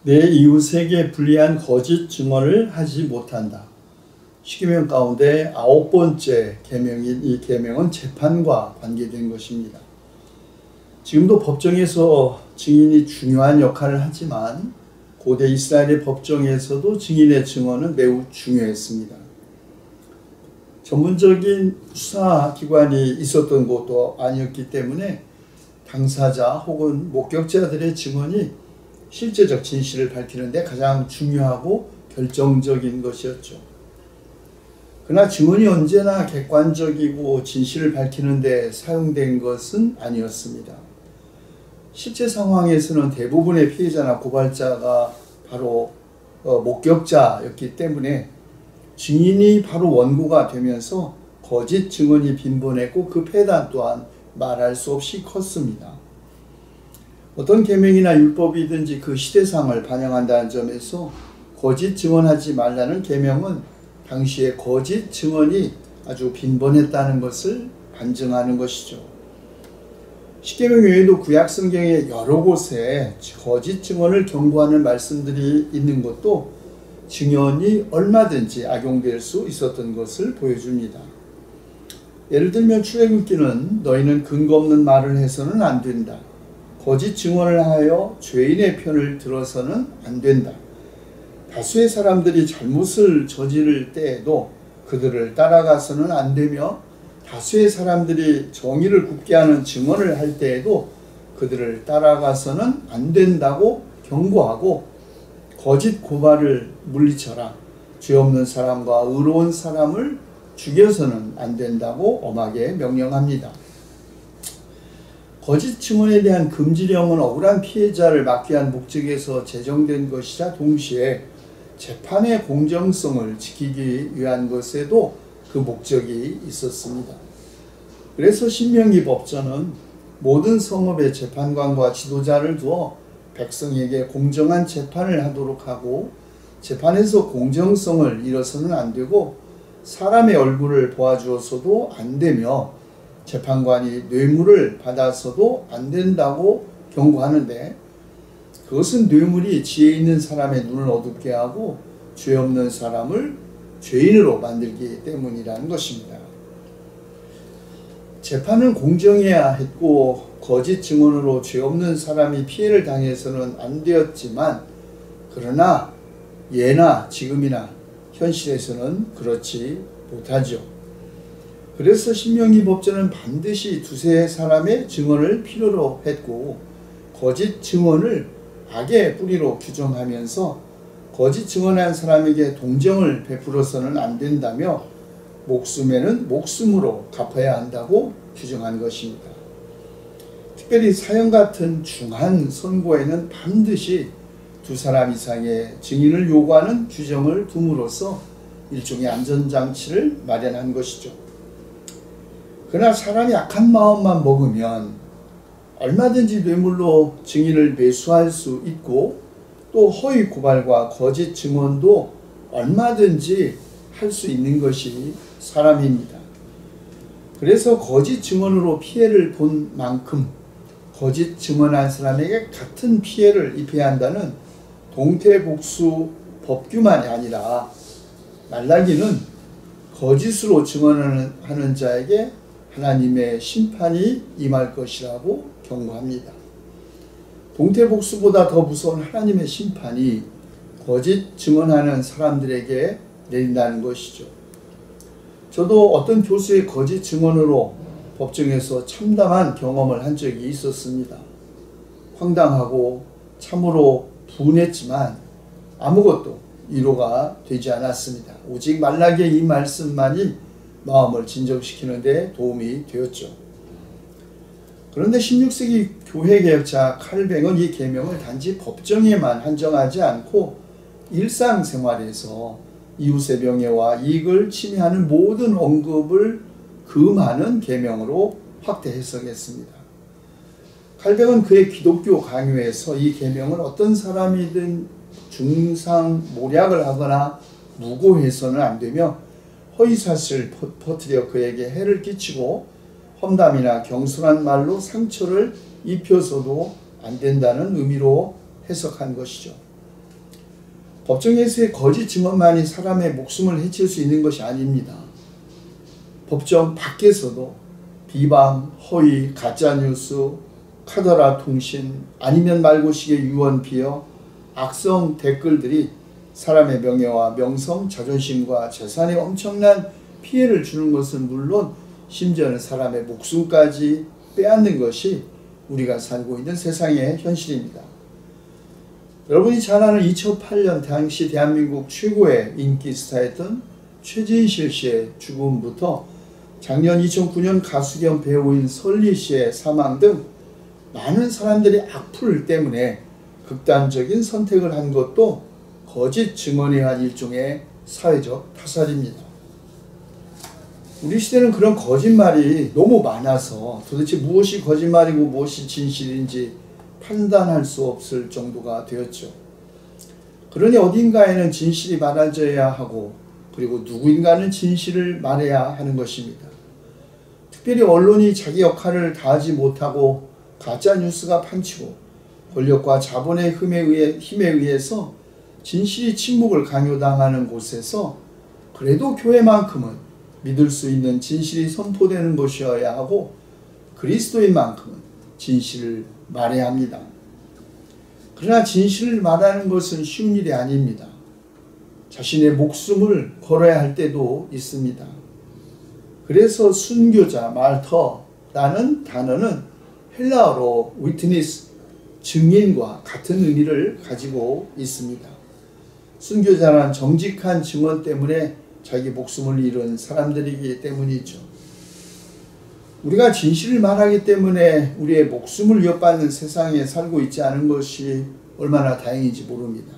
내 이웃에게 불리한 거짓 증언을 하지 못한다. 십계명 가운데 9번째 계명인 이 계명은 재판과 관계된 것입니다. 지금도 법정에서 증인이 중요한 역할을 하지만 고대 이스라엘의 법정에서도 증인의 증언은 매우 중요했습니다. 전문적인 수사기관이 있었던 것도 아니었기 때문에 당사자 혹은 목격자들의 증언이 실제적 진실을 밝히는 데 가장 중요하고 결정적인 것이었죠. 그러나 증언이 언제나 객관적이고 진실을 밝히는 데 사용된 것은 아니었습니다. 실제 상황에서는 대부분의 피해자나 고발자가 바로 목격자였기 때문에 증인이 바로 원고가 되면서 거짓 증언이 빈번했고 그 폐단 또한 말할 수 없이 컸습니다. 어떤 계명이나 율법이든지 그 시대상을 반영한다는 점에서 거짓 증언하지 말라는 계명은 당시에 거짓 증언이 아주 빈번했다는 것을 반증하는 것이죠. 십계명 외에도 구약 성경의 여러 곳에 거짓 증언을 경고하는 말씀들이 있는 것도 증언이 얼마든지 악용될 수 있었던 것을 보여줍니다. 예를 들면 출애굽기는 너희는 근거 없는 말을 해서는 안 된다. 거짓 증언을 하여 죄인의 편을 들어서는 안 된다. 다수의 사람들이 잘못을 저지를 때에도 그들을 따라가서는 안 되며 다수의 사람들이 정의를 굽게 하는 증언을 할 때에도 그들을 따라가서는 안 된다고 경고하고 거짓 고발을 물리쳐라. 죄 없는 사람과 의로운 사람을 죽여서는 안 된다고 엄하게 명령합니다. 거짓 증언에 대한 금지령은 억울한 피해자를 막기 위한 목적에서 제정된 것이자 동시에 재판의 공정성을 지키기 위한 것에도 그 목적이 있었습니다. 그래서 신명기 법전은 모든 성읍의 재판관과 지도자를 두어 백성에게 공정한 재판을 하도록 하고 재판에서 공정성을 잃어서는 안 되고 사람의 얼굴을 보아주어서도 안 되며 재판관이 뇌물을 받아서도 안 된다고 경고하는데 그것은 뇌물이 지혜 있는 사람의 눈을 어둡게 하고 죄 없는 사람을 죄인으로 만들기 때문이라는 것입니다. 재판은 공정해야 했고 거짓 증언으로 죄 없는 사람이 피해를 당해서는 안 되었지만 그러나 예나 지금이나 현실에서는 그렇지 못하죠. 그래서 신명기 법전은 반드시 두세 사람의 증언을 필요로 했고 거짓 증언을 악의 뿌리로 규정하면서 거짓 증언한 사람에게 동정을 베풀어서는 안 된다며 목숨에는 목숨으로 갚아야 한다고 규정한 것입니다. 특별히 사형 같은 중한 선고에는 반드시 두 사람 이상의 증인을 요구하는 규정을 둠으로써 일종의 안전장치를 마련한 것이죠. 그러나 사람이 악한 마음만 먹으면 얼마든지 뇌물로 증인을 매수할 수 있고 또 허위 고발과 거짓 증언도 얼마든지 할 수 있는 것이 사람입니다. 그래서 거짓 증언으로 피해를 본 만큼 거짓 증언한 사람에게 같은 피해를 입혀야 한다는 동태복수 법규만이 아니라 말라기는 거짓으로 증언하는 자에게 하나님의 심판이 임할 것이라고 경고합니다. 동태복수보다 더 무서운 하나님의 심판이 거짓 증언하는 사람들에게 내린다는 것이죠. 저도 어떤 교수의 거짓 증언으로 법정에서 참담한 경험을 한 적이 있었습니다. 황당하고 참으로 분했지만 아무것도 위로가 되지 않았습니다. 오직 말라기의 이 말씀만이 마음을 진정시키는 데 도움이 되었죠. 그런데 16세기 교회개혁자 칼뱅은 이 계명을 단지 법정에만 한정하지 않고 일상생활에서 이웃의 명예와 이익을 침해하는 모든 언급을 금하는 계명으로 확대 해석했습니다. 칼뱅은 그의 기독교 강요에서 이 계명을 어떤 사람이든 중상모략을 하거나 무고해서는 안 되며 허위사실을 퍼뜨려 그에게 해를 끼치고 험담이나 경솔한 말로 상처를 입혀서도 안 된다는 의미로 해석한 것이죠. 법정에서의 거짓 증언만이 사람의 목숨을 해칠 수 있는 것이 아닙니다. 법정 밖에서도 비방, 허위, 가짜뉴스, 카더라 통신, 아니면 말고식의 유언 비어, 악성 댓글들이 사람의 명예와 명성, 자존심과 재산에 엄청난 피해를 주는 것은 물론 심지어는 사람의 목숨까지 빼앗는 것이 우리가 살고 있는 세상의 현실입니다. 여러분이 잘 아는 2008년 당시 대한민국 최고의 인기 스타였던 최진실 씨의 죽음부터 작년 2009년 가수 겸 배우인 설리 씨의 사망 등 많은 사람들이 악플 때문에 극단적인 선택을 한 것도 거짓 증언에 의한 일종의 사회적 타살입니다. 우리 시대는 그런 거짓말이 너무 많아서 도대체 무엇이 거짓말이고 무엇이 진실인지 판단할 수 없을 정도가 되었죠. 그러니 어딘가에는 진실이 말해져야 하고 그리고 누구인가는 진실을 말해야 하는 것입니다. 특별히 언론이 자기 역할을 다하지 못하고 가짜뉴스가 판치고 권력과 자본의 힘에 의해서 진실이 침묵을 강요당하는 곳에서 그래도 교회만큼은 믿을 수 있는 진실이 선포되는 것이어야 하고 그리스도인만큼은 진실을 말해야 합니다. 그러나 진실을 말하는 것은 쉬운 일이 아닙니다. 자신의 목숨을 걸어야 할 때도 있습니다. 그래서 순교자, 마르터라는 단어는 헬라어로 위트니스, 증인과 같은 의미를 가지고 있습니다. 순교자란 정직한 증언 때문에 자기 목숨을 잃은 사람들이기 때문이죠. 우리가 진실을 말하기 때문에 우리의 목숨을 위협받는 세상에 살고 있지 않은 것이 얼마나 다행인지 모릅니다.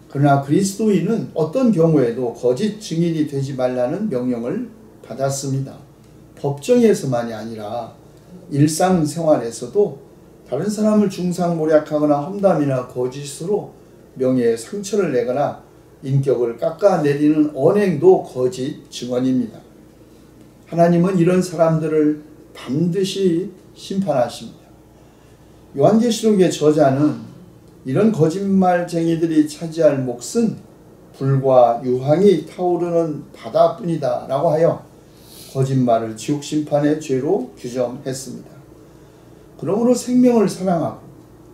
그러나 그리스도인은 어떤 경우에도 거짓 증인이 되지 말라는 명령을 받았습니다. 법정에서만이 아니라 일상생활에서도 다른 사람을 중상모략하거나 험담이나 거짓으로 명예에 상처를 내거나 인격을 깎아내리는 언행도 거짓 증언입니다. 하나님은 이런 사람들을 반드시 심판하십니다. 요한계시록의 저자는 이런 거짓말쟁이들이 차지할 몫은 불과 유황이 타오르는 바다뿐이다 라고 하여 거짓말을 지옥심판의 죄로 규정했습니다. 그러므로 생명을 사랑하고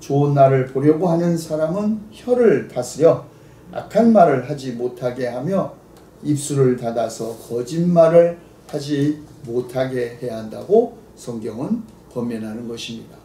좋은 날을 보려고 하는 사람은 혀를 다스려 악한 말을 하지 못하게 하며 입술을 닫아서 거짓말을 하지 못하게 해야 한다고 성경은 권면하는 것입니다.